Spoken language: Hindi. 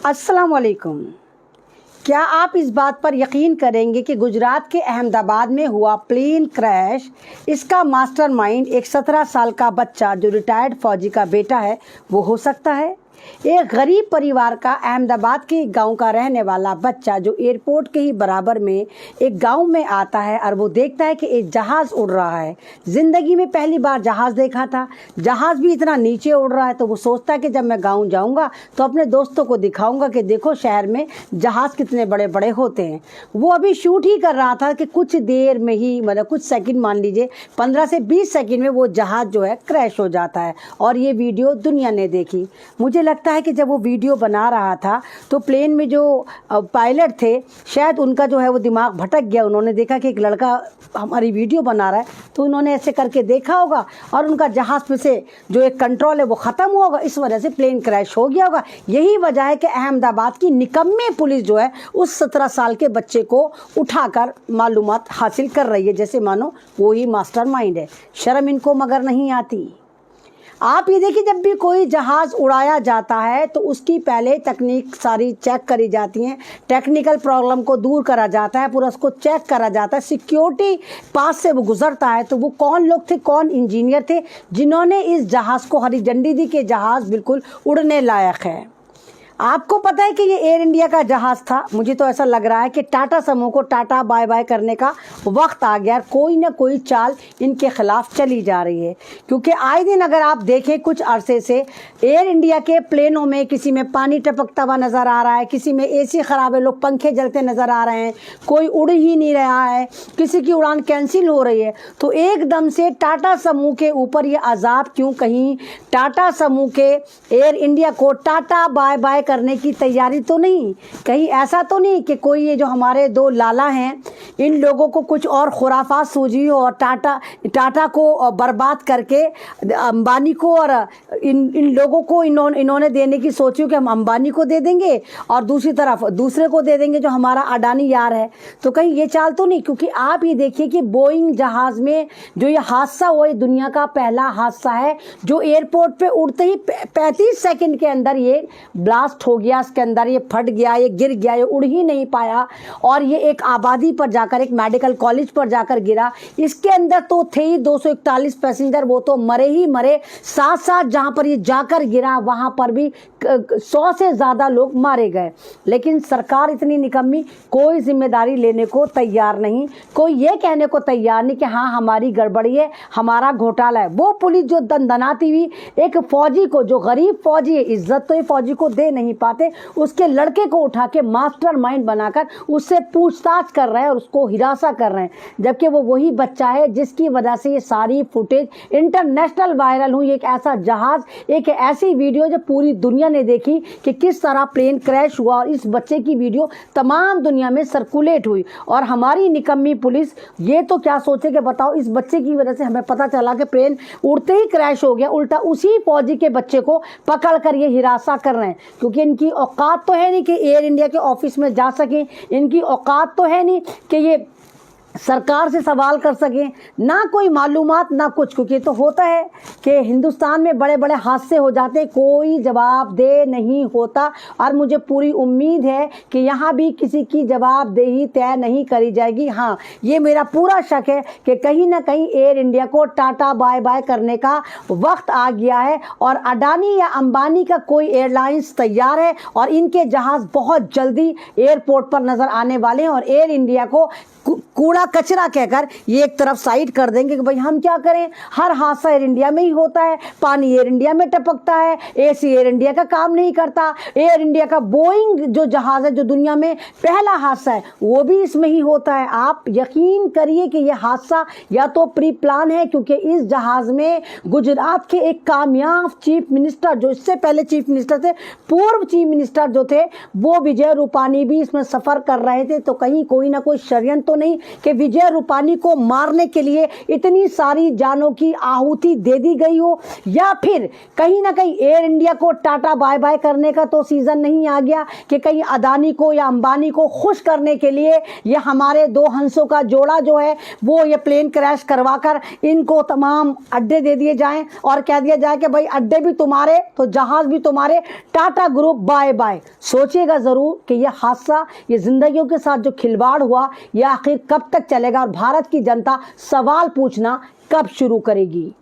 अस्सलाम वालेकुम। क्या आप इस बात पर यकीन करेंगे कि गुजरात के अहमदाबाद में हुआ प्लेन क्रैश, इसका मास्टरमाइंड एक 17 साल का बच्चा जो रिटायर्ड फौजी का बेटा है वो हो सकता है। एक गरीब परिवार का अहमदाबाद के गांव का रहने वाला बच्चा जो एयरपोर्ट के ही बराबर में एक गांव में आता है और वो देखता है कि एक जहाज़ उड़ रहा है। ज़िंदगी में पहली बार जहाज़ देखा था, जहाज़ भी इतना नीचे उड़ रहा है। तो वो सोचता है कि जब मैं गांव जाऊंगा तो अपने दोस्तों को दिखाऊंगा कि देखो शहर में जहाज़ कितने बड़े बड़े होते हैं। वो अभी शूट ही कर रहा था कि कुछ देर में ही, मतलब कुछ सेकंड, मान लीजिए 15 से 20 सेकंड में वो जहाज़ जो है क्रैश हो जाता है और ये वीडियो दुनिया ने देखी। मुझे लगता है कि जब वो वीडियो बना रहा था तो प्लेन में जो पायलट थे शायद उनका जो है वो दिमाग भटक गया। उन्होंने देखा कि एक लड़का हमारी वीडियो बना रहा है, तो उन्होंने ऐसे करके देखा होगा और उनका जहाज़ में से जो एक कंट्रोल है वो ख़त्म हुआ होगा, इस वजह से प्लेन क्रैश हो गया होगा। यही वजह है कि अहमदाबाद की निकम्मे पुलिस जो है उस 17 साल के बच्चे को उठाकर मालूमात हासिल कर रही है, जैसे मानो वो ही मास्टरमाइंड है। शर्म इनको मगर नहीं आती। आप ये देखिए, जब भी कोई जहाज़ उड़ाया जाता है तो उसकी पहले तकनीक सारी चेक करी जाती हैं, टेक्निकल प्रॉब्लम को दूर करा जाता है, पूरा उसको चेक करा जाता है, सिक्योरिटी पास से वो गुजरता है। तो वो कौन लोग थे, कौन इंजीनियर थे जिन्होंने इस जहाज़ को हरी झंडी दी कि जहाज़ बिल्कुल उड़ने लायक है। आपको पता है कि ये एयर इंडिया का जहाज़ था। मुझे तो ऐसा लग रहा है कि टाटा समूह को टाटा बाय बाय करने का वक्त आ गया। कोई ना कोई चाल इनके खिलाफ चली जा रही है, क्योंकि आए दिन अगर आप देखें कुछ अरसे से एयर इंडिया के प्लेनों में किसी में पानी टपकता हुआ नज़र आ रहा है, किसी में एसी ख़राब है, लोग पंखे जलते नज़र आ रहे हैं, कोई उड़ ही नहीं रहा है, किसी की उड़ान कैंसिल हो रही है। तो एकदम से टाटा समूह के ऊपर ये अजाब क्यों? कहीं टाटा समूह के एयर इंडिया को टाटा बाय बाय करने की तैयारी तो नहीं? कहीं ऐसा तो नहीं कि कोई ये जो हमारे दो लाला हैं इन लोगों को कुछ और खुराफात सूझी हो और टाटा को बर्बाद करके अंबानी को और इन लोगों को इन्होंने देने की सोची कि हम अंबानी को दे देंगे और दूसरी तरफ दूसरे को दे देंगे जो हमारा अडानी यार है। तो कहीं ये चाल तो नहीं? क्योंकि आप ये देखिए कि बोइंग जहाज़ में जो ये हादसा हुआ, ये दुनिया का पहला हादसा है जो एयरपोर्ट पे उड़ते ही 35 सेकंड के अंदर ये ब्लास्ट हो गया, इसके अंदर ये फट गया, ये गिर गया, ये उड़ ही नहीं पाया और ये एक आबादी पर जाकर, एक मेडिकल कॉलेज पर जाकर गिरा। इसके अंदर तो थे ही 241 पैसेंजर, वो तो मरे ही मरे। साथ साथ जहां पर ये जाकर गिरा वहां पर भी 100 से ज़्यादा लोग मारे गए। लेकिन सरकार इतनी निकम्मी, कोई जिम्मेदारी लेने को तैयार नहीं, कोई ये कहने को तैयार नहीं कि हाँ हमारी गड़बड़ी है, हमारा घोटाला है। वो पुलिस जो दनदनाती हुई एक फौजी को, जो गरीब फौजी है, इज्जत तो ये फौजी को दे नहीं पाते, उसके लड़के को उठा के मास्टरमाइंड बनाकर उससे पूछताछ कर रहे हैं और उसको हिरासा कर रहे हैं, जबकि वो वही बच्चा है जिसकी वजह से ये सारी फुटेज इंटरनेशनल वायरल हुई। एक ऐसा जहाज, एक ऐसी वीडियो जो पूरी दुनिया ने देखी कि किस तरह प्लेन क्रैश हुआ और इस बच्चे की वीडियो तमाम दुनिया में सर्कुलेट हुई। और हमारी निकम्मी पुलिस ये तो क्या सोचे कि बताओ, इस बच्चे की वजह से हमें पता चला कि प्लेन उड़ते ही क्रैश हो गया, उल्टा उसी फौजी के बच्चे को पकड़ कर ये हिरासा कर रहे हैं। क्योंकि इनकी औकात तो है नहीं कि एयर इंडिया के ऑफिस में जा सकें, इनकी औकात तो है नहीं कि ये सरकार से सवाल कर सकें, ना कोई मालूमात ना कुछ। क्योंकि तो होता है कि हिंदुस्तान में बड़े बड़े हादसे हो जाते हैं, कोई जवाबदेह नहीं होता और मुझे पूरी उम्मीद है कि यहाँ भी किसी की जवाबदेही तय नहीं करी जाएगी। हाँ, ये मेरा पूरा शक है कि कहीं ना कहीं एयर इंडिया को टाटा बाय बाय करने का वक्त आ गया है और अडानी या अंबानी का कोई एयरलाइंस तैयार है और इनके जहाज़ बहुत जल्दी एयरपोर्ट पर नज़र आने वाले हैं और एयर इंडिया को कूड़ा कचरा कहकर ये एक तरफ साइड कर देंगे कि भाई हम क्या करें, हर हादसा एयर इंडिया में ही होता है, पानी एयर इंडिया में टपकता है, एसी एयर इंडिया का काम नहीं करता, एयर इंडिया का बोइंग जो जहाज़ है जो दुनिया में पहला हादसा है वो भी इसमें ही होता है। आप यकीन करिए कि ये हादसा या तो प्री प्लान है, क्योंकि इस जहाज़ में गुजरात के एक कामयाब चीफ मिनिस्टर, जो इससे पहले चीफ मिनिस्टर थे, पूर्व चीफ मिनिस्टर जो थे वो विजय रूपानी भी इसमें सफ़र कर रहे थे। तो कहीं कोई ना कोई षड्यंत्र तो नहीं कि विजय रूपानी को मारने के लिए इतनी सारी जानों की आहुति दे दी गई हो, या फिर कहीं ना कहीं एयर इंडिया को टाटा बाय बाय करने का तो सीजन नहीं आ गया कि कहीं अदानी को या अंबानी को खुश करने के लिए ये हमारे दो हंसों का जोड़ा जो है वो ये प्लेन क्रैश करवाकर इनको तमाम अड्डे दे दिए जाएं और कह दिया जाए कि भाई अड्डे भी तुम्हारे तो जहाज भी तुम्हारे, टाटा ग्रुप बाय बाय। सोचिएगा ज़रूर कि यह हादसा, ये ज़िंदगियों के साथ जो खिलवाड़ हुआ, यह आखिर कब तक चलेगा और भारत की जनता सवाल पूछना कब शुरू करेगी।